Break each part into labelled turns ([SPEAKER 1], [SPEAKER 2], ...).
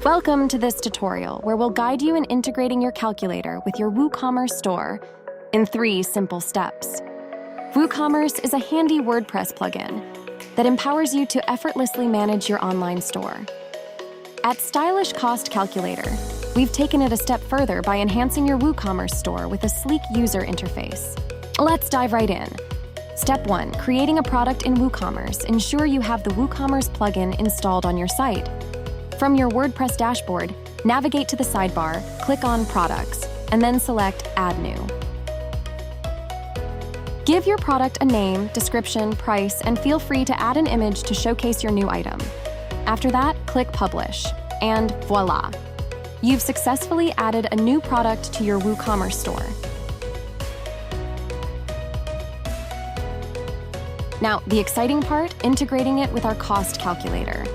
[SPEAKER 1] Welcome to this tutorial where we'll guide you in integrating your calculator with your WooCommerce store in 3 simple steps. WooCommerce is a handy WordPress plugin that empowers you to effortlessly manage your online store. At Stylish Cost Calculator, we've taken it a step further by enhancing your WooCommerce store with a sleek user interface. Let's dive right in. Step 1. Creating a product in WooCommerce. Ensure you have the WooCommerce plugin installed on your site. From your WordPress dashboard, navigate to the sidebar, click on Products, and then select Add New. Give your product a name, description, price, and feel free to add an image to showcase your new item. After that, click Publish, and voila! You've successfully added a new product to your WooCommerce store. Now, the exciting part, integrating it with our cost calculator.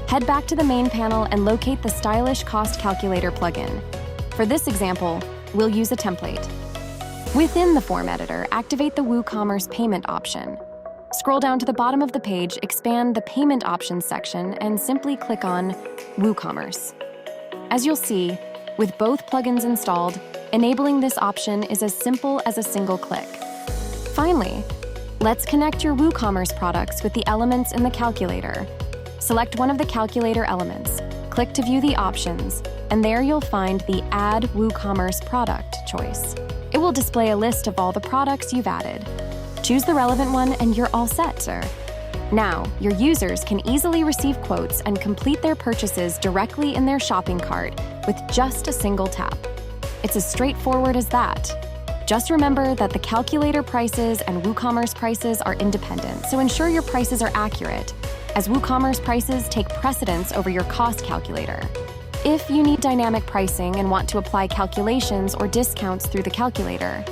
[SPEAKER 1] Head back to the main panel and locate the Stylish Cost Calculator plugin. For this example, we'll use a template. Within the form editor, activate the WooCommerce payment option. Scroll down to the bottom of the page, expand the Payment Options section, and simply click on WooCommerce. As you'll see, with both plugins installed, enabling this option is as simple as a single click. Finally, let's connect your WooCommerce products with the elements in the calculator. Select one of the calculator elements, click to view the options, and there you'll find the Add WooCommerce Product choice. It will display a list of all the products you've added. Choose the relevant one and you're all set, sir. Now, your users can easily receive quotes and complete their purchases directly in their shopping cart with just a single tap. It's as straightforward as that. Just remember that the calculator prices and WooCommerce prices are independent, so ensure your prices are accurate, as WooCommerce prices take precedence over your cost calculator. If you need dynamic pricing and want to apply calculations or discounts through the calculator,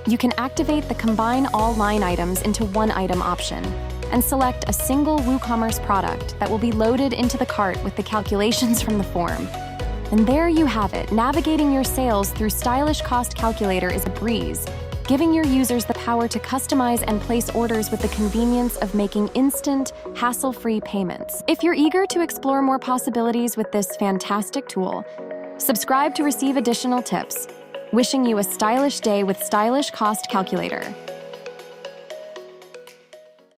[SPEAKER 1] you can activate the Combine All Line Items into One Item option and select a single WooCommerce product that will be loaded into the cart with the calculations from the form. And there you have it. Navigating your sales through Stylish Cost Calculator is a breeze, giving your users the power to customize and place orders with the convenience of making instant, hassle-free payments. If you're eager to explore more possibilities with this fantastic tool, subscribe to receive additional tips. Wishing you a stylish day with Stylish Cost Calculator.